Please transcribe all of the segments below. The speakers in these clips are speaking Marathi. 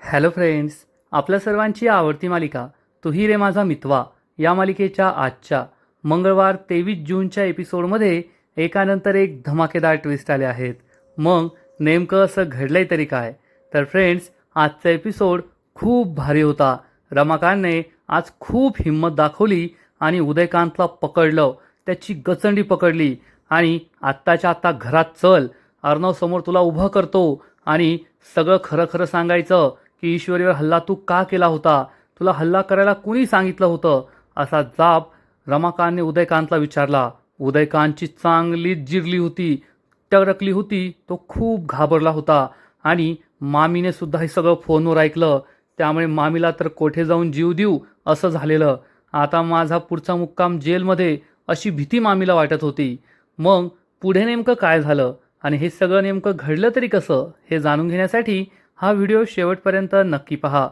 हॅलो फ्रेंड्स, आपल्या सर्वांची आवडती मालिका तूही रे माझा मितवा या मालिकेच्या आजच्या मंगळवार 23 जूनच्या एपिसोडमध्ये एकानंतर एक धमाकेदार ट्विस्ट आले आहेत. मग नेमकं असं घडलंय तरी काय? तर फ्रेंड्स, आजचा एपिसोड खूप भारी होता. रमाकांतने आज खूप हिंमत दाखवली आणि उदयकांतला पकडलं, त्याची गचंडी पकडली आणि आत्ताच्या आत्ता घरात चल, अर्णव समोर तुला उभं करतो आणि सगळं खरं खरं सांगायचं की ईश्वरीवर हल्ला तू का केला होता, तुला हल्ला करायला कुणी सांगितलं होतं, असा जाब रमाकांतने उदयकांतला विचारला. उदयकांतची चांगलीच जिरली होती, टरकली होती. तो खूप घाबरला होता आणि मामीने सुद्धा हे सगळं फोनवर ऐकलं. त्यामुळे मामीला तर कोठे जाऊन जीव देऊ असं झालेलं. आता माझा पुढचा मुक्काम जेलमध्ये अशी भीती मामीला वाटत होती. मग पुढे नेमकं काय झालं आणि हे सगळं नेमकं घडलं तरी कसं, हे जाणून घेण्यासाठी हा व्हिडिओ शेवटपर्यंत नक्की पहा.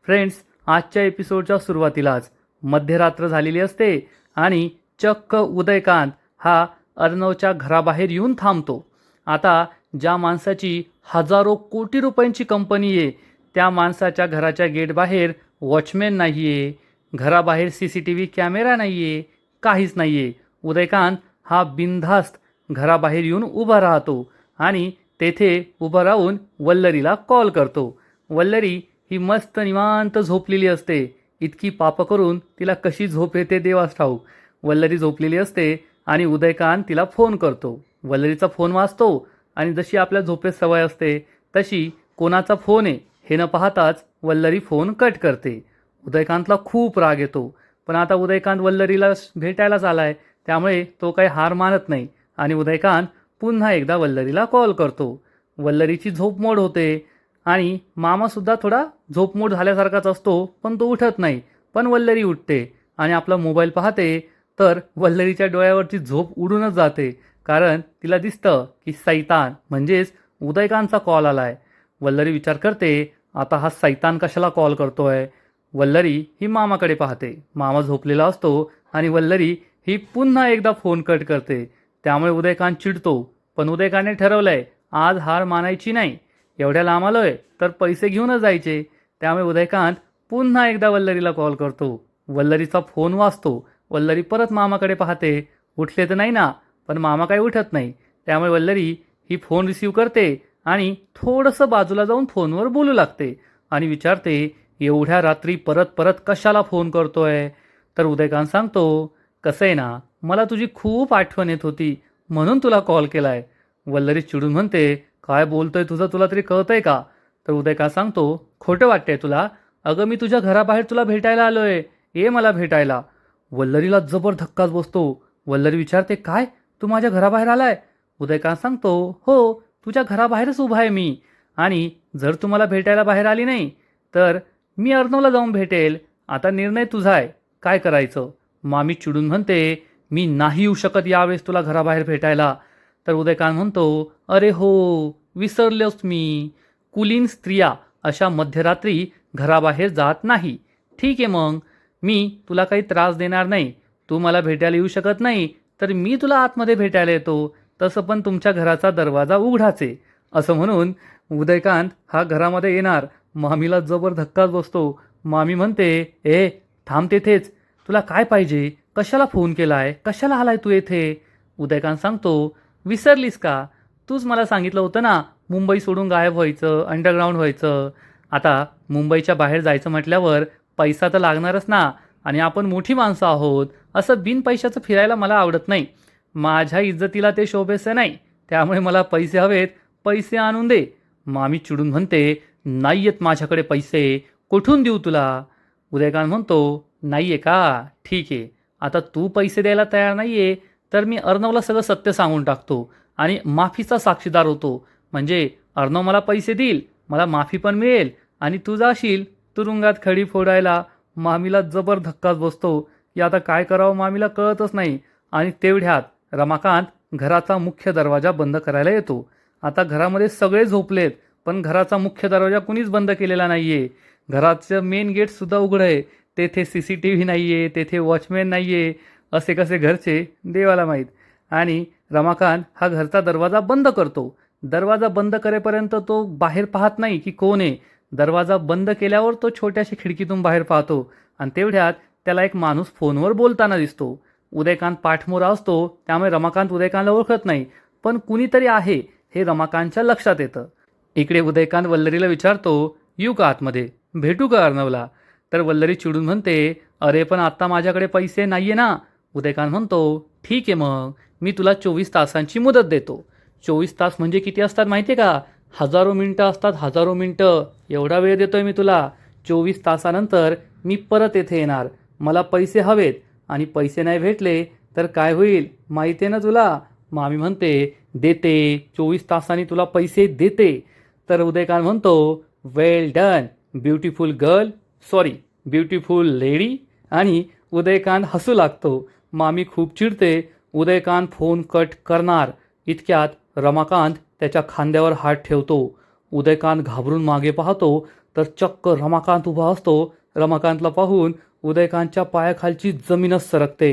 फ्रेंड्स, आजच्या एपिसोडच्या सुरुवातीलाच मध्यरात्र झालेली असते आणि चक्क उदयकांत हा अर्णवच्या घराबाहेर येऊन थांबतो. आता ज्या माणसाची हजारो कोटी रुपयांची कंपनी आहे, त्या माणसाच्या घराच्या गेटबाहेर वॉचमॅन नाही आहे, घराबाहेर CCTV कॅमेरा नाही आहे, काहीच नाही आहे. उदयकांत हा बिनधास्त घराबाहेर येऊन उभा राहतो आणि तेथे उभं राहून वल्लरीला कॉल करतो. वल्लरी ही मस्त निवांत झोपलेली असते. इतकी पापं करून तिला कशी झोप येते देवास ठाऊक. वल्लरी झोपलेली असते आणि उदयकांत तिला फोन करतो. वल्लरीचा फोन वाजतो आणि जशी आपल्या झोपेत सवय असते तशी कोणाचा फोन आहे हे न पाहताच वल्लरी फोन कट करते. उदयकांतला खूप राग येतो, पण आता उदयकांत वल्लरीला भेटायलाच आलाय, त्यामुळे तो काही हार मानत नाही आणि उदयकांत पुन्हा एकदा वल्लरीला कॉल करतो. वल्लरीची झोपमोड होते आणि मामासुद्धा थोडा झोपमोड झाल्यासारखाच असतो, पण तो उठत नाही. पण वल्लरी उठते आणि आपला मोबाईल पाहते तर वल्लरीच्या डोळ्यावरची झोप उडूनच जाते, कारण तिला दिसतं की सैतान म्हणजेच उदयकांतचा कॉल आलाय. वल्लरी विचार करते, आता हा सैतान कशाला कॉल करतोय. वल्लरी ही मामाकडे पाहते. मामा झोपलेला असतो आणि वल्लरी ही पुन्हा एकदा फोन कट करते. त्यामुळे उदयकांत चिडतो, पण उदयकांतने ठरवलंय आज हार मानायची नाही. एवढ्या लांब आलोय तर पैसे घेऊनच जायचे. त्यामुळे उदयकांत पुन्हा एकदा वल्लरीला कॉल करतो. वल्लरीचा फोन वाजतो. वल्लरी परत मामाकडे पाहते. उठले तर नाही ना, पण मामा काही उठत नाही. त्यामुळे वल्लरी ही फोन रिसीव करते आणि थोडंसं बाजूला जाऊन फोनवर बोलू लागते आणि विचारते, एवढ्या रात्री परत परत कशाला फोन करतोय. तर उदयकांत सांगतो, कसं आहे ना, मला तुझी खूप आठवण येत होती म्हणून तुला कॉल केलाय. वल्लरी चिडून म्हणते, काय बोलतोय तुझं तुला तरी कळतंय का? तर उदयकांत सांगतो, खोटं वाटतंय तुला? अगं मी तुझ्या घराबाहेर तुला भेटायला आलोय, ये मला भेटायला. वल्लरीला जबर धक्काच बसतो. वल्लरी विचारते, काय तू माझ्या घराबाहेर आलाय? उदयकांत सांगतो, हो, तुझ्या घराबाहेरच उभा आहे मी, आणि जर तू मला भेटायला बाहेर आली नाही तर मी अर्णवला जाऊन भेटेल. आता निर्णय तुझा आहे, काय करायचं. मामी चिडून म्हणते, मी नाही येऊ शकत यावेळेस तुला घराबाहेर भेटायला. तर उदयकांत म्हणतो, अरे हो, विसरलोच मी. कुलीन स्त्रिया अशा मध्यरात्री घराबाहेर जात नाही. ठीक आहे, मग मी तुला काही त्रास देणार नाही. तू मला भेटायला येऊ शकत नाही तर मी तुला आतमध्ये भेटायला येतो. तसं पण तुमच्या घराचा दरवाजा उघडाच आहे. असं म्हणून उदयकांत हा घरामध्ये येणार. मामीला जबर धक्काच बसतो. मामी म्हणते, ए थांब तेथेच, तुला काय पाहिजे, कशाला फोन केलाय, कशाला आलाय तू येथे. उदयकांत सांगतो, विसरलीस का? तूच मला सांगितलं होतं ना मुंबई सोडून गायब व्हायचं, अंडरग्राऊंड व्हायचं. आता मुंबईच्या बाहेर जायचं म्हटल्यावर पैसा तर लागणारच ना, आणि आपण मोठी माणसं आहोत. असं बिन पैशाचं फिरायला मला आवडत नाही. माझ्या इज्जतीला ते शोभेचं नाही. त्यामुळे मला पैसे हवेत, पैसे आणून दे. मामी चिडून म्हणते, नाही आहेत माझ्याकडे पैसे, कुठून देऊ तुला. उदयकांत म्हणतो, नाही आहे का, ठीक आहे. आता तू पैसे द्यायला तयार नाही आहे तर मी अर्णवला सगळं सत्य सांगून टाकतो आणि माफीचा साक्षीदार होतो. म्हणजे अर्णव मला पैसे देईल, मला माफी पण मिळेल आणि तू जाशील तुरुंगात खडी फोडायला. मामीला जबर धक्काच बसतो. या आता काय करावं मामीला कळतच नाही. आणि तेवढ्यात रमाकांत घराचा मुख्य दरवाजा बंद करायला येतो. आता घरामध्ये सगळे झोपलेत, पण घराचा मुख्य दरवाजा कुणीच बंद केलेला नाही आहे. घराचं मेन गेटसुद्धा उघडं आहे. तेथे CCTV नाही आहे, तेथे वॉचमॅन नाही आहे. असे कसे घरचे देवाला माहीत. आणि रमाकांत हा घरचा दरवाजा बंद करतो. दरवाजा बंद करेपर्यंत तो बाहेर पाहत नाही की कोण आहे. दरवाजा बंद केल्यावर तो छोट्याशा खिडकीतून बाहेर पाहतो आणि तेवढ्यात त्याला एक माणूस फोनवर बोलताना दिसतो. उदयकांत पाठमोरा असतो, त्यामुळे रमाकांत उदयकांतला ओळखत नाही, पण कुणीतरी आहे हे रमाकांतच्या लक्षात येतं. इकडे उदयकांत वल्लरीला विचारतो, येऊ का आतमध्ये, भेटू का अर्णवला? तर वल्लरी चिडून म्हणते, अरे पण आत्ता माझ्याकडे पैसे नाहीये ना. उदयकांत म्हणतो, ठीक आहे मग, मी तुला 24 तासांची मुदत देतो. 24 तास म्हणजे किती असतात माहिती आहे का? हजारो मिनटं असतात, हजारो मिनटं. एवढा वेळ देतोय मी तुला. 24 तासानंतर मी परत येथे येणार. मला पैसे हवेत आणि पैसे नाही भेटले तर काय होईल माहिती आहे ना तुला? मामी म्हणते, देते, 24 तासांनी तुला पैसे देते. तर उदयकांत म्हणतो, well done beautiful girl, sorry beautiful lady. आणि उदयकांत हसू लागतो. मामी खूप चिडते. उदयकांत फोन कट करणार इतक्यात रमाकांत त्याच्या खांद्यावर हात ठेवतो. उदयकांत घाबरून मागे पाहतो तर चक्क रमाकांत उभा असतो. रमाकांतला पाहून उदयकांतच्या पायाखालची जमीनच सरकते.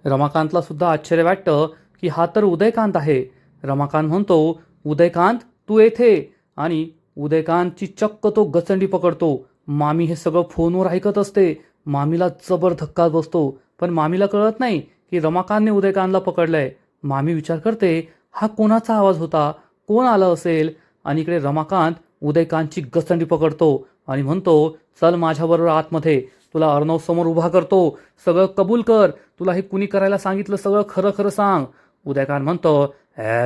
रमाकांतला सुद्धा आश्चर्य वाटतं की हा तर उदयकांत आहे. रमाकांत म्हणतो, उदयकांत तू येथे. आणि उदयकांतची चक्क तो गचंडी पकडतो. मामी हे सगळं फोनवर ऐकत असते. मामीला जबर धक्का बसतो, पण मामीला कळत नाही की रमाकांतने उदयकांतला पकडलंय. मामी विचार करते, हा कोणाचा आवाज होता, कोण आलं असेल? आणि इकडे रमाकांत उदयकांतची गचंडी पकडतो आणि म्हणतो, चल माझ्याबरोबर आतमध्ये, तुला अर्णव समोर उभा करतो, सगळं कबूल कर, तुला हे कुणी करायला सांगितलं सगळं खरं खरं सांग. उदयकांत म्हणतो,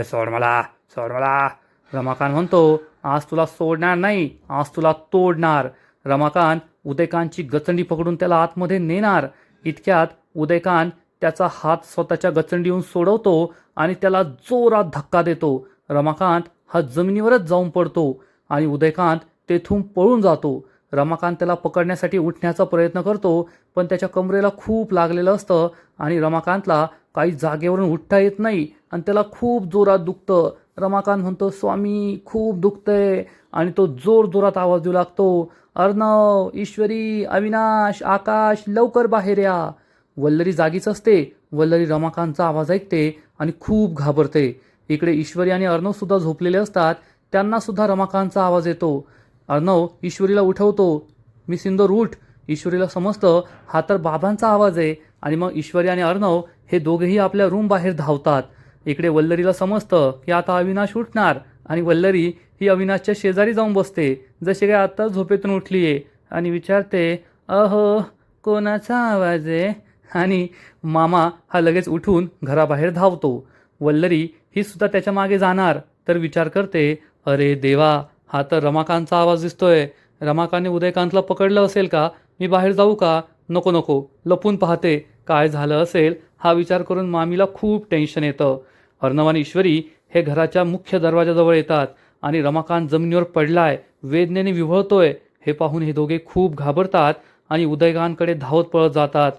सोड मला, सोड मला. रमाकांत म्हणतो, आज तुला सोडणार नाही, आज तुला तोडणार. रमाकांत उदयकांतची गचंडी पकडून त्याला आतमध्ये नेणार. इतक्यात उदयकांत त्याचा हात स्वतःच्या गचंडीहून सोडवतो आणि त्याला जोरात धक्का देतो. रमाकांत हा जमिनीवरच जाऊन पडतो आणि उदयकांत तेथून पळून जातो. रमाकांत त्याला पकडण्यासाठी उठण्याचा प्रयत्न करतो, पण त्याच्या कमरेला खूप लागलेलं असतं आणि रमाकांतला काही जागेवरून उठता येत नाही आणि त्याला खूप जोरात दुखतं. रमाकांत म्हणतो, स्वामी खूप दुखतंय. आणि तो जोर जोरात आवाज देऊ लागतो, अर्णव, ईश्वरी, अविनाश, आकाश, लवकर बाहेर या. वल्लरी जागीच असते. वल्लरी रमाकांतचा आवाज ऐकते आणि खूप घाबरते. इकडे ईश्वरी आणि अर्णव सुद्धा झोपलेले असतात. त्यांना सुद्धा रमाकांतचा आवाज येतो. अर्णव ईश्वरीला उठवतो, मी सिंदूर उठ. ईश्वरीला समजतं हा तर बाबांचा आवाज आहे. आणि मग ईश्वरी आणि अर्णव हे दोघेही आपल्या रूम बाहेर धावतात. इकडे वल्लरीला समजतं की आता अविनाश उठणार आणि वल्लरी ही अविनाशच्या शेजारी जाऊन बसते, जसे काय आत्ताच झोपेतून उठली आहे, आणि विचारते, अहो कोणाचा आवाज आहे? आणि मामा हा लगेच उठून घराबाहेर धावतो. वल्लरी ही सुद्धा त्याच्या मागे जाणार तर विचार करते, अरे देवा, हा तर रमाकांतचा आवाज दिसतोय. रमाकांतने उदयकांतला पकडलं असेल का? मी बाहेर जाऊ का? नको नको, लपून पाहते काय झालं असेल. हा विचार करून मामीला खूप टेन्शन येतं. अर्णव आणि ईश्वरी हे घराच्या मुख्य दरवाजाजवळ येतात आणि रमाकांत जमिनीवर पडलाय, वेदनेने विव्हळतोय. हे पाहून हे दोघे खूप घाबरतात आणि उदयकांतकडे धावत पळत जातात.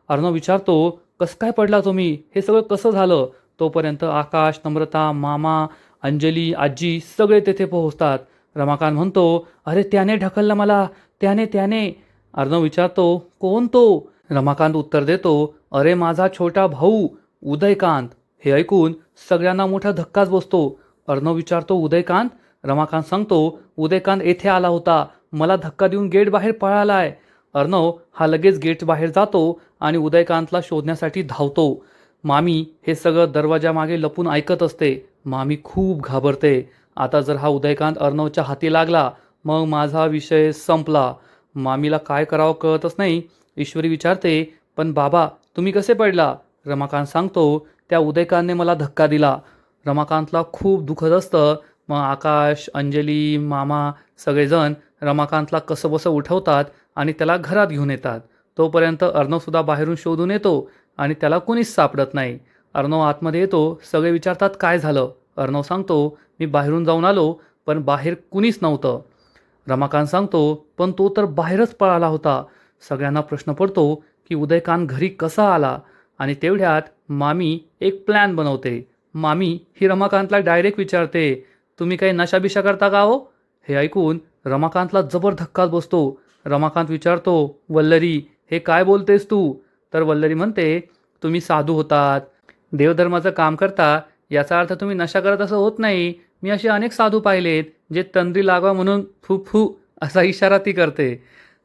अर्णव विचारतो, कसं काय पडला तुम्ही? हे सगळं कसं झालं? तोपर्यंत आकाश, नम्रता, मामा, अंजली, आजी सगळे तेथे पोहोचतात. रमाकांत म्हणतो, अरे त्याने ढकललं मला, त्याने. अर्णव विचारतो, कोण तो? रमाकांत उत्तर देतो, अरे माझा छोटा भाऊ उदयकांत. हे ऐकून सगळ्यांना मोठा धक्काच बसतो. अर्णव विचारतो, उदयकांत? रमाकांत सांगतो, उदयकांत येथे आला होता, मला धक्का देऊन गेट बाहेर पळालाय. अर्णव हा लगेच गेट बाहेर जातो आणि उदयकांतला शोधण्यासाठी धावतो. मामी हे सगळं दरवाजामागे लपून ऐकत असते. मामी खूप घाबरते. आता जर हा उदयकांत अर्णवच्या हाती लागला मग माझा विषय संपला. मामीला काय करावं कळतच नाही. ईश्वरी विचारते, पण बाबा तुम्ही कसे पडला? रमाकांत सांगतो, त्या उदयकांतने मला धक्का दिला. रमाकांतला खूप दुखत असतं. मग आकाश, अंजली, मामा सगळेजण रमाकांतला कसंबसं उठवतात आणि त्याला घरात घेऊन येतात. तोपर्यंत अर्णवसुद्धा बाहेरून शोधून येतो आणि त्याला कोणीच सापडत नाही. अर्णव आतमध्ये येतो. सगळे विचारतात, काय झालं? अर्णव सांगतो, मी बाहेरून जाऊन आलो, पण बाहेर कुणीच नव्हतं. रमाकांत सांगतो, पण तो तर बाहेरच पळाला होता. सगळ्यांना प्रश्न पडतो की उदयकांत घरी कसा आला? आणि तेवढ्यात मामी एक प्लॅन बनवते. मामी ही रमाकांतला डायरेक्ट विचारते, तुम्ही काही नशाबिशा करता का हो? हे ऐकून रमाकांतला जबर धक्काच बसतो. रमाकांत विचारतो, वल्लरी हे काय बोलतेस तू? तर वल्लरी म्हणते, तुम्ही साधू होतात, देवधर्माचं काम करता, याचा अर्थ तुम्ही नशा करत असं होत नाही. मी असे अनेक साधू पाहिलेत जे तंद्री लागावा म्हणून फू फू असा इशारा ती करते.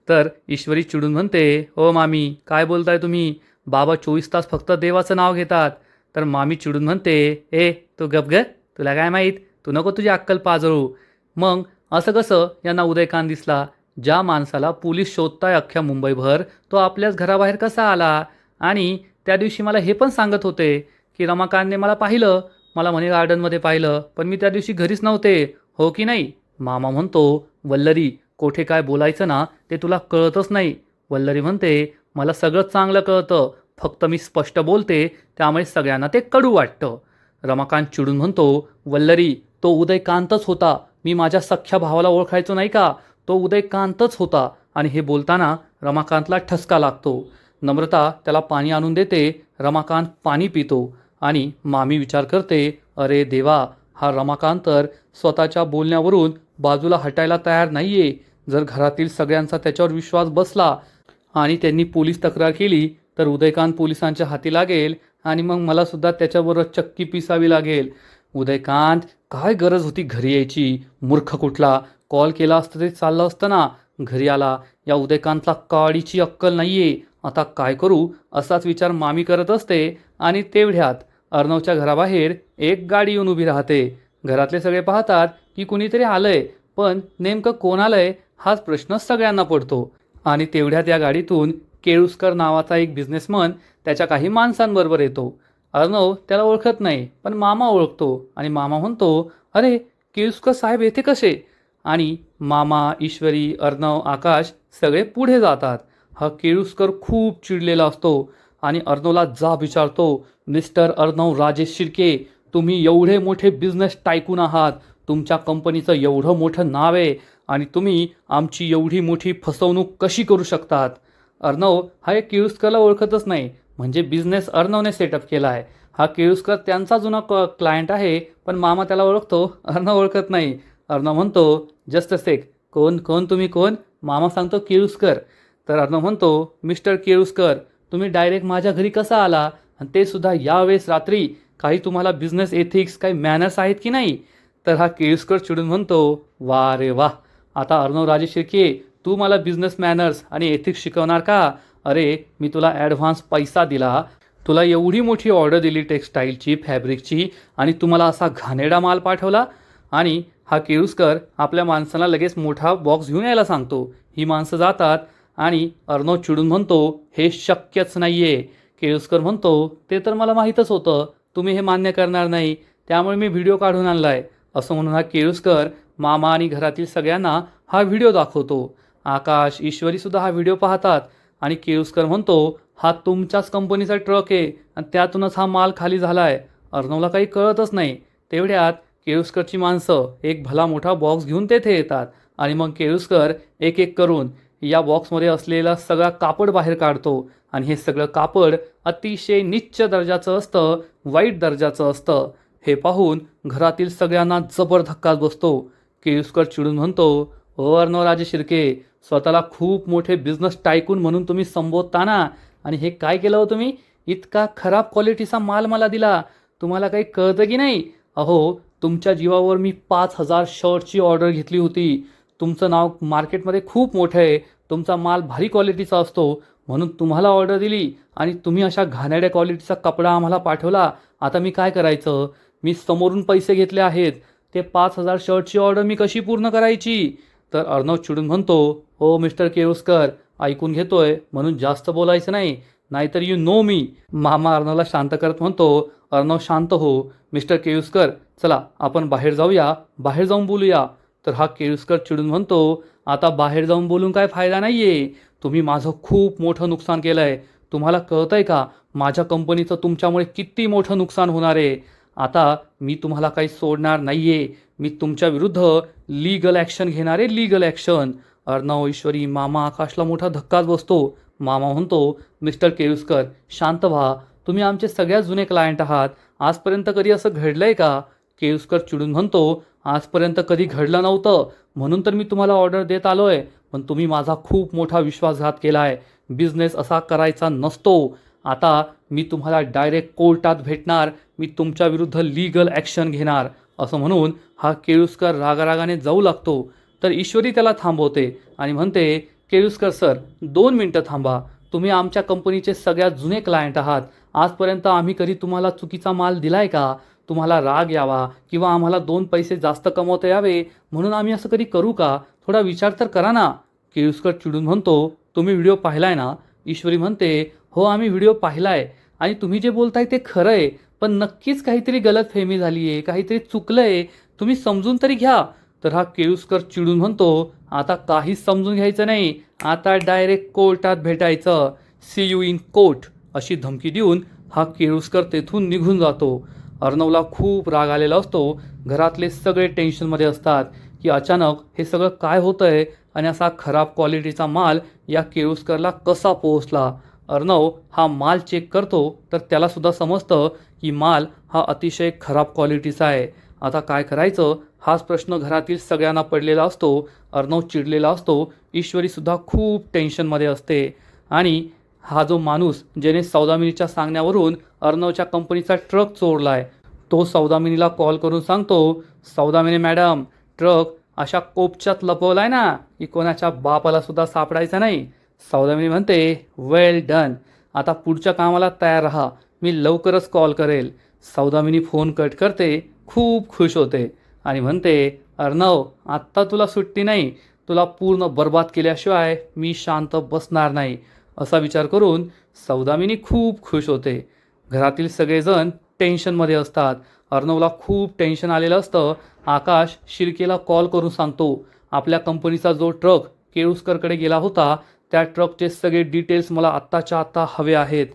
तर ईश्वरी चिडून म्हणते, "ओ मामी, काय बोलताय तुम्ही? बाबा 24 तास फक्त देवाचं नाव घेतात." तर मामी चिडून म्हणते, "ए, तू गप ग. तुला काय माहीत? तू नको तुझी अक्कल पाजळू." मग असं कसं यांना उदयकांत दिसला? ज्या माणसाला पोलीस शोधताय अख्ख्या मुंबईभर, तो आपल्याच घराबाहेर कसा आला? आणि त्या दिवशी मला हे पण सांगत होते, की रमाकांतने मला पाहिलं. मला मनी गार्डनमध्ये पाहिलं, पण मी त्या दिवशी घरीच नव्हते. हो की नाही? मामा म्हणतो, "वल्लरी, कोठे काय बोलायचं ना ते तुला कळतच नाही." वल्लरी म्हणते, "मला सगळं चांगलं कळतं, फक्त मी स्पष्ट बोलते त्यामुळे सगळ्यांना ते कडू वाटतं." रमाकांत चिडून म्हणतो, "वल्लरी, तो उदयकांतच होता. मी माझ्या सख्ख्या भावाला ओळखायचो नाही का? तो उदयकांतच होता." आणि हे बोलताना रमाकांतला ठसका लागतो. नम्रता त्याला पाणी आणून देते. रमाकांत पाणी पितो आणि मामी विचार करते, "अरे देवा, हा रमाकांत तर स्वतःच्या बोलण्यावरून बाजूला हटायला तयार नाहीये. जर घरातील सगळ्यांचा त्याच्यावर विश्वास बसला आणि त्यांनी पोलीस तक्रार केली तर उदयकांत पोलिसांच्या हाती लागेल आणि मग मला सुद्धा त्याच्याबरोबर चक्की पिसावी लागेल. उदयकांत, काय गरज होती घरी यायची? मूर्ख कुठला. कॉल केला असतं तरी चाललं असतं ना. घरी आला. या उदयकांतला काडीची अक्कल नाहीये. आता काय करू?" असाच विचार मामी करत असते आणि तेवढ्यात अर्णवच्या घराबाहेर एक गाडी येऊन उभी राहते. घरातले सगळे पाहतात की कुणीतरी आलंय, पण नेमकं कोण आलंय हाच प्रश्न सगळ्यांना पडतो. आणि तेवढ्यात या गाडीतून केळुसकर नावाचा एक बिझनेसमन त्याच्या काही माणसांबरोबर येतो. अर्णव त्याला ओळखत नाही, पण मामा ओळखतो आणि मामा म्हणतो, "अरे, केळुसकर साहेब येथे कसे?" आणि मामा, ईश्वरी, अर्णव, आकाश सगळे पुढे जातात. हा केळुसकर खूप चिडलेला असतो आणि अर्णवला जाब विचारतो, "मिस्टर अर्णव राजेश शिर्के, तुम्ही एवढे मोठे बिझनेस टायकून आहात. तुमच्या कंपनीचं एवढं मोठं नाव आहे आणि तुम्ही आमची एवढी मोठी फसवणूक कशी करू शकतात?" अर्णव हा एक केळुसकरला ओळखतच नाही. म्हणजे बिझनेस अर्णवने सेटअप केला आहे. हा केळुसकर त्यांचा जुना क्लायंट आहे, पण मामा त्याला ओळखतो, अर्णव ओळखत नाही. अर्णव म्हणतो, "जस्ट अ सेक, कोण कोण तुम्ही कोण?" मामा सांगतो, "केळुसकर." तर अर्णव म्हणतो, "मिस्टर केळुसकर, तुम्ही डायरेक्ट माझ्या घरी कसा आला? आणि ते सुद्धा यावेळेस रात्री. काही तुम्हाला बिझनेस एथिक्स, काही मॅनर्स आहेत की नाही?" तर हा केळुसकर चिडून म्हणतो, "वा रे वा, आता अर्णव राजे शिर्के, तू मला बिझनेस मॅनर्स आणि एथिक्स शिकवणार का? अरे, मी तुला ॲडव्हान्स पैसा दिला, तुला एवढी मोठी ऑर्डर दिली टेक्स्टाईलची, फॅब्रिकची, आणि तुम्हाला असा घाणेरडा माल पाठवला." आणि हा केळुसकर आपल्या माणसांना लगेच मोठा बॉक्स घेऊन यायला सांगतो. ही माणसं जातात आणि अर्णव चिडून म्हणतो, "हे शक्यच नाही आहे." केळुसकर म्हणतो, "ते तर मला माहीतच होतं, तुम्ही हे मान्य करणार नाही, त्यामुळे मी व्हिडिओ काढून आणला आहे." असं म्हणून हा केळुसकर मामा आणि घरातील सगळ्यांना हा व्हिडिओ दाखवतो. आकाश, ईश्वरीसुद्धा हा व्हिडिओ पाहतात आणि केळुसकर म्हणतो, "हा तुमच्याच कंपनीचा ट्रक आहे आणि त्यातूनच हा माल खाली झाला आहे." अर्णवला काही कळतच नाही. तेवढ्यात केळुसकरची माणसं एक भला मोठा बॉक्स घेऊन तेथे येतात आणि मग केळुसकर एक एक करून या बॉक्समध्ये असलेला सगळा कापड बाहेर काढतो आणि हे सगळं कापड अतिशय नीच दर्जाचं असतं, वाईट दर्जाचं असतं. हे पाहून घरातील सगळ्यांना जबर धक्काच बसतो. केळुसकर चिडून म्हणतो, "ओ अर्णवराजे शिर्के, स्वतःला खूप मोठे बिझनेस टायकून म्हणून तुम्ही संबोधता ना, आणि हे काय केलं हो तुम्ही? इतका खराब क्वालिटीचा माल मला दिला. तुम्हाला काही कळतं की नाही? अहो, तुमच्या जीवावर मी 5,000 शर्टची ऑर्डर घेतली होती. तुमचं नाव मार्केटमध्ये खूप मोठं आहे. तुमचा माल भारी क्वालिटीचा असतो म्हणून तुम्हाला ऑर्डर दिली आणि तुम्ही अशा घाणेरड्या क्वालिटीचा कपडा आम्हाला पाठवला. आता मी काय करायचं? मी समोरून पैसे घेतले आहेत. ते 5,000 शर्टची ऑर्डर मी कशी पूर्ण करायची?" तर अर्णव चिडून म्हणतो, "हो मिस्टर केळुसकर, ऐकून घेतोय म्हणून जास्त बोलायचं नाही, नाहीतर यू नो मी." मामा अर्णवला शांत करत म्हणतो, "अर्णव शांत हो. मिस्टर केळुसकर, चला आपण बाहेर जाऊया, बाहेर जाऊन बोलूया." तर हा केळुसकर चिडून म्हणतो, "आता बाहेर जाऊन बोलून काय फायदा नाही आहे. तुम्ही माझं खूप मोठं नुकसान केलं आहे. तुम्हाला कळतंय का माझ्या कंपनीचं तुमच्यामुळे किती मोठं नुकसान होणार आहे? आता मी तुम्हाला काही सोडणार नाही आहे. मी तुमच्या विरुद्ध लीगल ॲक्शन घेणार आहे, लीगल ॲक्शन." अर्णव, ईश्वरी, मामा, आकाशला मोठा धक्काच बसतो. मामा म्हणतो, "मिस्टर केळुसकर, शांत व्हा. तुम्ही आमचे सगळ्यात जुने क्लायंट आहात. आजपर्यंत कधी असं घडलंय का?" केळुसकर चिडून म्हणतो, "आजपर्यंत कधी घडलं नव्हतं म्हणून तर मी तुम्हाला ऑर्डर देत आलोय, पण तुम्ही माझा खूप मोठा विश्वासघात केला आहे. बिझनेस असा करायचा नसतो. आता मी तुम्हाला डायरेक्ट कोर्टात भेटणार. मी तुमच्या विरुद्ध लीगल ॲक्शन घेणार." असं म्हणून हा केळुसकर रागारागाने जाऊ लागतो. तर ईश्वरी त्याला थांबवते आणि म्हणते, केळुसकर सर 2 मिनटं थांबा. तुम्ही आमच्या कंपनीचे सगळ्यात जुने क्लायंट आहात. आजपर्यंत आम्ही कधी तुम्हाला चुकीचा माल दिलाय का? तुम्हाला राग यावा किंवा आम्हाला 2 पैसे जास्त कमवता यावे म्हणून आम्ही असं कधी करू का? थोडा विचार तर करा ना. केळुसकर चिडून म्हणतो, तुम्ही व्हिडिओ पाहिलाय ना? ईश्वरी म्हणते, हो आम्ही व्हिडिओ पाहिलाय आणि तुम्ही जे बोलताय ते खरं आहे, पण नक्कीच काहीतरी गलतफहमी झाली आहे, काहीतरी चुकलंय, तुम्ही समजून तरी घ्या. तर हा केळुसकर चिडून म्हणतो, आता काहीच समजून घ्यायचं नाही, आता डायरेक्ट कोर्टात भेटायचं, सी यू इन कोर्ट अशी धमकी देऊन हा केळुसकर तेथून निघून जातो. अर्णवला खूप राग आलेला असतो. घरातले सगळे टेन्शनमध्ये असतात की अचानक हे सगळं काय होतंय आणि असा खराब क्वालिटीचा माल या केळुसकरला कसा पोहोचला. अर्णव हा माल चेक करतो तर त्यालासुद्धा समजतं की माल हा अतिशय खराब क्वालिटीचा आहे. आता काय करायचं हाच प्रश्न घरातील सगळ्यांना पडलेला असतो. अर्णव चिडलेला असतो. ईश्वरीसुद्धा खूप टेन्शनमध्ये असते आणि हा जो माणूस ज्याने सौदामिनीच्या सांगण्यावरून अर्णवच्या कंपनीचा ट्रक चोरला आहे तो सौदामिनीला कॉल करून सांगतो, सौदामिनी मॅडम ट्रक अशा कोपच्यात लपवला आहे ना की कोणाच्या बापाला सुद्धा सापडायचा नाही. सौदामिनी म्हणते, वेल डन, आता पुढच्या कामाला तयार राहा, मी लवकरच कॉल करेल. सौदामिनी फोन कट करते, खूप खुश होते आणि म्हणते, अर्णव आत्ता तुला सुट्टी नाही, तुला पूर्ण बर्बाद केल्याशिवाय मी शांत बसणार नाही. असा विचार करून सौदामिनी खूप खुश होते. घरातील सगळेजण टेन्शनमध्ये असतात. अर्णवला खूप टेन्शन आलेलं असतं. आकाश शिर्केला कॉल करून सांगतो, आपल्या कंपनीचा जो ट्रक केळुसकरकडे गेला होता त्या ट्रकचे सगळे डिटेल्स मला आत्ताच्या आत्ता हवे आहेत.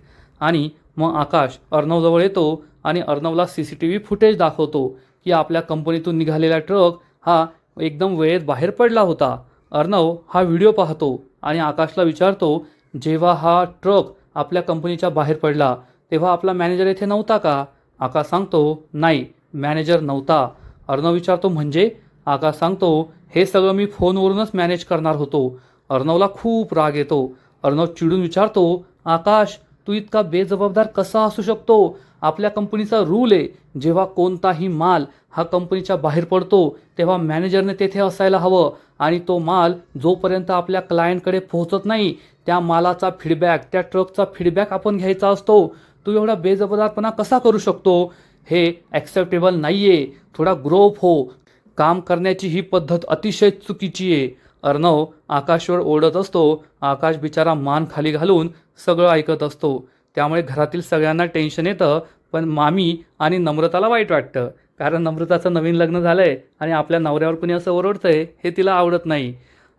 आणि मग आकाश अर्णवजवळ येतो आणि अर्णवला CCTV फुटेज दाखवतो की आपल्या कंपनीतून निघालेला ट्रक हा एकदम वेळेत बाहेर पडला होता. अर्णव हा व्हिडिओ पाहतो आणि आकाशला विचारतो, जेव्हा हा ट्रक आपल्या कंपनीच्या बाहेर पडला तेव्हा आपला मॅनेजर येथे नव्हता का? आकाश सांगतो, नाही मॅनेजर नव्हता. अर्णव विचारतो, म्हणजे? आकाश सांगतो, हे सगळं मी फोनवरूनच मॅनेज करणार होतो. अर्णवला खूप राग येतो. अर्णव चिडून विचारतो, आकाश तू इतका बेजबाबदार कसा असू शकतो? आपल्या कंपनीचा रूल आहे, जेव्हा कोणताही माल हा कंपनीच्या बाहेर पडतो तेव्हा मॅनेजरने तेथे असायला हवं आणि तो माल जोपर्यंत आपल्या क्लायंटकडे पोहोचत नाही त्या मालाचा फीडबॅक, त्या ट्रकचा फीडबॅक आपण घ्यायचा असतो. तू एवढा बेजबाबदारपणा कसा करू शकतो? हे ॲक्सेप्टेबल नाही आहे. थोडा ग्रोअप हो. काम करण्याची ही पद्धत अतिशय चुकीची आहे. अर्णव आकाशवर ओरडत असतो. आकाश बिचारा मान खाली घालून सगळं ऐकत असतो. त्यामुळे घरातील सगळ्यांना टेन्शन येतं, पण मामी आणि नम्रताला वाईट वाटतं, कारण नम्रताचं नवीन लग्न झालं आहे आणि आपल्या नवऱ्यावर कुणी असं ओरडतंय हे तिला आवडत नाही.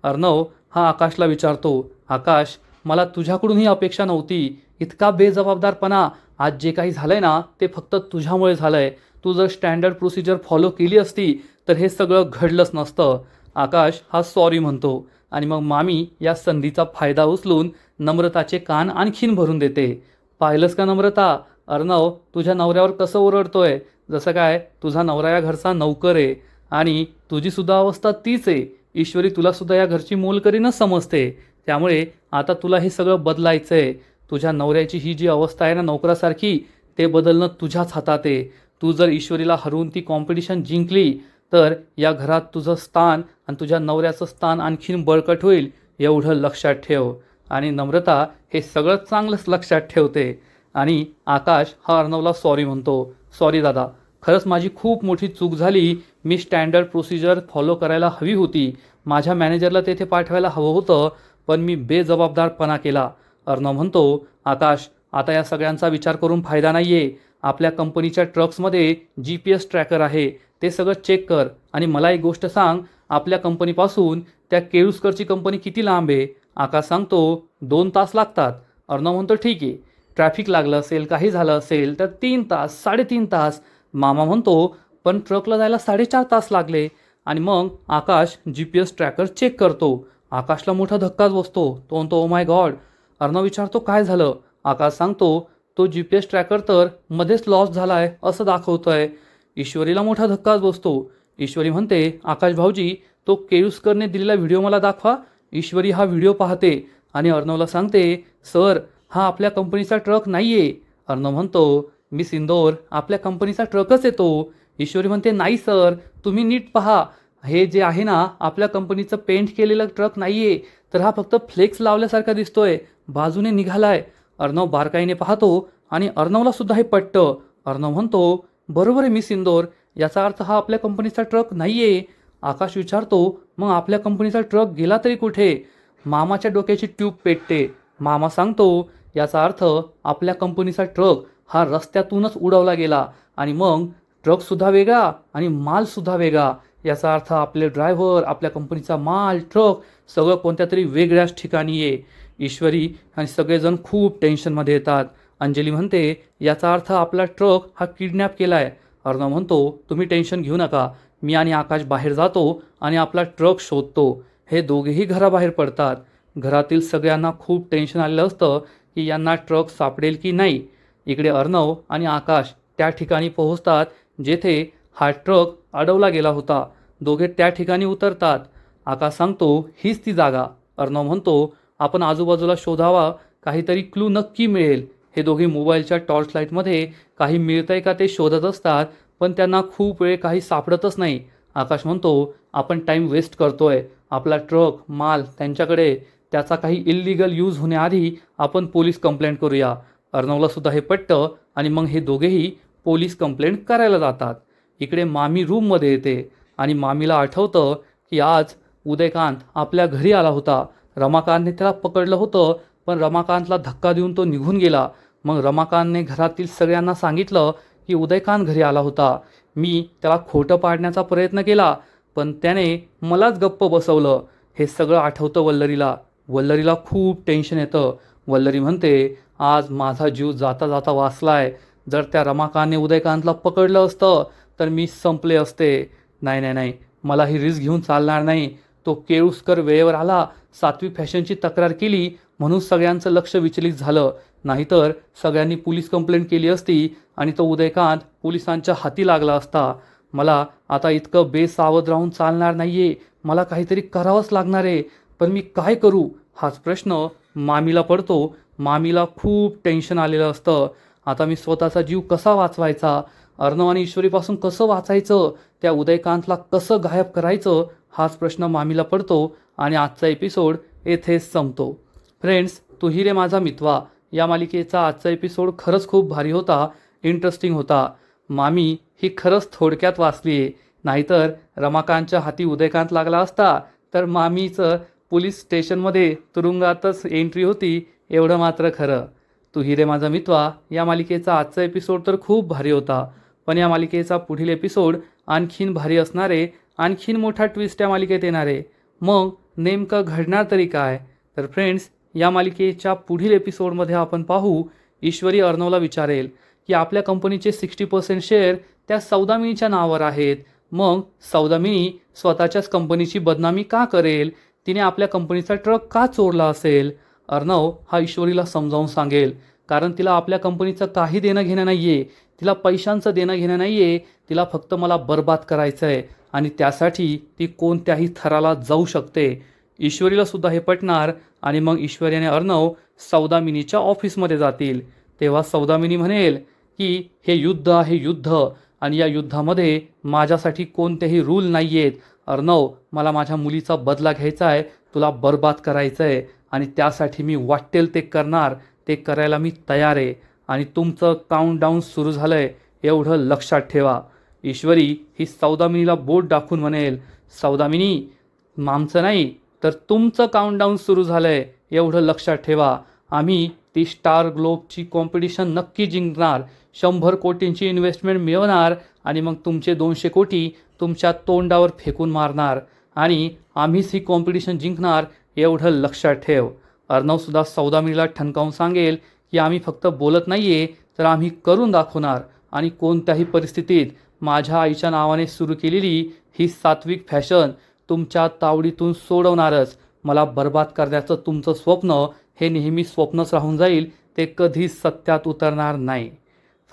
अर्णव हा आकाशला विचारतो, आकाश मला तुझ्याकडून ही अपेक्षा नव्हती. इतका बेजबाबदारपणा आज जे काही झालं आहे ना ते फक्त तुझ्यामुळे झालं आहे. तू जर स्टँडर्ड प्रोसिजर फॉलो केली असती तर हे सगळं घडलंच नसतं. आकाश हा सॉरी म्हणतो आणि मग मामी या संधीचा फायदा उचलून नम्रताचे कान आणखीन भरून देते. पाहिलंस का नम्रता, अर्णव तुझ्या नवऱ्यावर कसं ओरडतोय, जसं काय तुझा नवरा या घरचा नौकर आहे आणि तुझीसुद्धा अवस्था तीच आहे. ईश्वरी तुलासुद्धा या घरची मोलकरीनच समजते. त्यामुळे आता तुला हे सगळं बदलायचं आहे. तुझ्या नवऱ्याची ही जी अवस्था आहे ना नोकरासारखी, ते बदलणं तुझ्याच हातात आहे. तू जर ईश्वरीला हरवून ती कॉम्पिटिशन जिंकली तर या घरात तुझं स्थान आणि तुझ्या नवऱ्याचं स्थान आणखीन बळकट होईल, एवढं लक्षात ठेव. आणि नम्रता हे सगळं चांगलंच लक्षात ठेवते आणि आकाश हा अर्णवला सॉरी म्हणतो, सॉरी दादा, खरंच माझी खूप मोठी चूक झाली. मी स्टँडर्ड प्रोसिजर फॉलो करायला हवी होती. माझ्या मॅनेजरला तेथे पाठवायला हवं होतं, पण मी बेजबाबदारपणा केला. अर्णव म्हणतो, आकाश आता या सगळ्यांचा विचार करून फायदा नाही आहे. आपल्या कंपनीच्या ट्रक्समध्ये GPS ट्रॅकर आहे, ते सगळं चेक कर आणि मला एक गोष्ट सांग, आपल्या कंपनीपासून त्या केळुसकरची कंपनी किती लांब आहे? आकाश सांगतो, 2 तास लागतात. अर्णव म्हणतो, ठीक आहे, ट्रॅफिक लागलं असेल, काही झालं असेल तर 3 तास, 3.5 तास. मामा म्हणतो, पण ट्रकला जायला 4.5 तास लागले. आणि मग आकाश GPS ट्रॅकर चेक करतो. आकाशला मोठा धक्काच बसतो. तो म्हणतो, ओ माय गॉड. अर्णव विचारतो, काय झालं? आकाश सांगतो, तो GPS ट्रॅकर तर मध्येच लॉस झाला आहे असं दाखवतोय. ईश्वरीला मोठा धक्काच बसतो. ईश्वरी म्हणते, आकाश भाऊजी तो केळुसकरने दिलेला व्हिडिओ मला दाखवा. ईश्वरी हा व्हिडिओ पाहते आणि अर्णवला सांगते, सर हा आपल्या कंपनीचा ट्रक नाही आहे. अर्णव म्हणतो, मिस इंदोर आपल्या कंपनीचा ट्रकच येतो. ईश्वरी म्हणते, नाही सर तुम्ही नीट पहा. हे जे आहे ना आपल्या कंपनीचं पेंट केलेलं ट्रक नाही आहे, तर हा फक्त फ्लेक्स लावल्यासारखा दिसतोय, बाजूने निघालाय. अर्णव बारकाईने पाहतो आणि अर्णवला सुद्धा हे पटतं. अर्णव म्हणतो, बरोबर आहे मिस इंदोर, याचा अर्थ हा आपल्या कंपनीचा ट्रक नाही आहे. आकाश विचारतो, मग आपल्या कंपनीचा ट्रक गेला तरी कुठे? मामाच्या डोक्याची ट्यूब पेटते. मामा सांगतो, याचा अर्थ आपल्या कंपनीचा ट्रक हा रस्त्यातूनच उडवला गेला आणि मग ट्रकसुद्धा वेगळा आणि मालसुद्धा वेगळा. याचा अर्थ आपले ड्रायव्हर, आपल्या कंपनीचा माल, ट्रक सगळं कोणत्या तरी वेगळ्याच ठिकाणी आहे. ईश्वरी आणि सगळेजण खूप टेन्शनमध्ये येतात. अंजली म्हणते, याचा अर्थ आपला ट्रक हा किडनॅप केला आहे. अर्णव म्हणतो, तुम्ही टेन्शन घेऊ नका, मी आणि आकाश बाहेर जातो आणि आपला ट्रक शोधतो. हे दोघेही घराबाहेर पडतात. घरातील सगळ्यांना खूप टेन्शन आलेलं असतं की यांना ट्रक सापडेल की नाही. इकडे अर्णव आणि आकाश त्या ठिकाणी पोहोचतात जेथे हा ट्रक अडवला गेला होता. दोघे त्या ठिकाणी उतरतात. आकाश सांगतो, हीच ती जागा. अर्णव म्हणतो, आपण आजूबाजूला शोधावा, काहीतरी क्लू नक्की मिळेल. हे दोघे मोबाईलच्या टॉर्च लाईटमध्ये काही मिळतंय का ते शोधत असतात, पण त्यांना खूप वेळ काही सापडतच नाही. आकाश म्हणतो, आपण टाईम वेस्ट करतोय. आपला ट्रक, माल त्यांच्याकडे, त्याचा काही इल्लिगल यूज होण्याआधी आपण पोलीस कंप्लेंट करूया. अर्णवला सुद्धा हे पटतं आणि मग हे दोघेही पोलीस कंप्लेंट करायला जातात. इकडे मामी रूममध्ये येते आणि मामीला आठवतं की आज उदयकांत आपल्या घरी आला होता. रमाकांतने त्याला पकडलं होतं, पण रमाकांतला धक्का देऊन तो निघून गेला. मग रमाकांतने घरातील सगळ्यांना सांगितलं की उदयकांत घरी आला होता. मी त्याला खोटं पाडण्याचा प्रयत्न केला, पण त्याने मलाच गप्प बसवलं. हे सगळं आठवतं वल्लरीला. वल्लरीला खूप टेन्शन येतं. वल्लरी म्हणते, आज माझा जीव जाता जाता वाचलाय. जर त्या रमाकांतने उदयकांतला पकडलं असतं तर मी संपले असते. नाही नाही नाही, मला ही रिस्क घेऊन चालणार नाही. तो केळुसकर वेळेवर आला, सात्विक फॅशनची तक्रार केली म्हणून सगळ्यांचं लक्ष विचलित झालं. नाहीतर सगळ्यांनी पोलीस कंप्लेंट केली असती आणि तो उदयकांत पोलिसांच्या हाती लागला असता. मला आता इतकं बेसावध राहून चालणार नाहीये. मला काहीतरी करावंच लागणार आहे. पण मी काय करू, हाच प्रश्न मामीला पडतो. मामीला खूप टेन्शन आलेलं असतं. आता मी स्वतःचा जीव कसा वाचवायचा, अर्णव आणि ईश्वरीपासून कसं वाचायचं, त्या उदयकांतला कसं गायब करायचं, हाच प्रश्न मामीला पडतो. आणि आजचा एपिसोड येथेच संपतो. फ्रेंड्स, तू ही रे माझा मितवा या मालिकेचा आजचा एपिसोड खरंच खूप भारी होता, इंटरेस्टिंग होता. मामी ही खरंच थोडक्यात वाचली आहे. नाहीतर रमाकांतच्या हाती उदयकांत लागला असता तर मामीचं पोलीस स्टेशनमध्ये तुरुंगातच एंट्री होती, एवढं मात्र खरं. तू ही रे माझा मितवा या मालिकेचा आजचा एपिसोड तर खूप भारी होता, पण या मालिकेचा पुढील एपिसोड आणखीन भारी असणारे, आणखीन मोठा ट्विस्ट या मालिकेत येणारे. मग नेमकं घडणार तरी काय? तर फ्रेंड्स, या मालिकेच्या पुढील एपिसोडमध्ये आपण पाहू, ईश्वरी अर्णवला विचारेल की आपल्या कंपनीचे 60% शेअर त्या सौदामिनीच्या नावावर आहेत. मग सौदामिनी स्वतःच्याच कंपनीची बदनामी का करेल? तिने आपल्या कंपनीचा ट्रक का चोरला असेल? अर्णव हा ईश्वरीला समजावून सांगेल, कारण तिला आपल्या कंपनीचं काही देणं घेणं नाही आहे. तिला पैशांचं देणं घेणं नाही आहे. तिला फक्त मला बर्बाद करायचं आहे आणि त्यासाठी ती कोणत्याही थराला जाऊ शकते. ईश्वरीला सुद्धा हे पटणार आणि मग ईश्वरी आणि अर्णव सौदामिनीच्या ऑफिसमध्ये जातील. तेव्हा सौदामिनी म्हणेल की हे युद्ध आहे, युद्ध, आणि या युद्धामध्ये माझ्यासाठी कोणतेही रूल नाही आहेत. अर्णव, मला माझ्या मुलीचा बदला घ्यायचा आहे, तुला बर्बाद करायचं आहे आणि त्यासाठी मी वाटेल ते करणार, ते करायला मी तयार आहे. आणि तुमचं काउंटडाऊन सुरू झालं आहे, एवढं लक्षात ठेवा. ईश्वरी ही सौदामिनीला बोट दाखवून म्हणेल, सौदामिनी, आमचं नाही तर तुमचं काउंटडाऊन सुरू झालं आहे, एवढं लक्षात ठेवा. आम्ही ती स्टार ग्लोबची कॉम्पिटिशन नक्की जिंकणार, 100 कोटींची इन्व्हेस्टमेंट मिळवणार आणि मग तुमचे 200 कोटी तुमच्या तोंडावर फेकून मारणार आणि आम्हीच ही कॉम्पिटिशन जिंकणार, एवढं लक्षात ठेव. अर्णवसुद्धा सौदामिनीला ठणकावून सांगेल की आम्ही फक्त बोलत नाही आहे, तर आम्ही करून दाखवणार आणि कोणत्याही परिस्थितीत माझ्या आईच्या नावाने सुरू केलेली ही सात्विक फॅशन तुमच्या तावडीतून सोडवणारच. मला बर्बाद करण्याचं तुमचं स्वप्न हे नेहमी स्वप्नच राहून जाईल, ते कधीच सत्यात उतरणार नाही.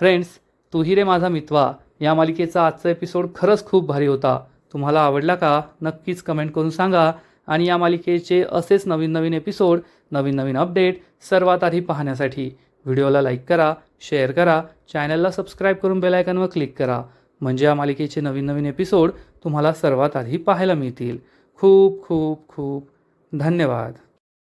फ्रेंड्स, तू ही रे माझा मितवा या मालिकेचा आजचा एपिसोड खरंच खूप भारी होता. तुम्हाला आवडला का? नक्कीच कमेंट करून सांगा. आणि या मालिकेचे असेच नवीन नवीन एपिसोड, नवीन नवीन अपडेट सर्वात आधी पाहण्यासाठी व्हिडिओला लाईक करा, शेअर करा, चॅनलला सबस्क्राईब करून बेल आयकॉनवर क्लिक करा. म्हणजे या मालिकेचे नवीन नवीन एपिसोड तुम्हाला सर्वात आधी पाहायला मिळतील. खूप खूप खूप धन्यवाद.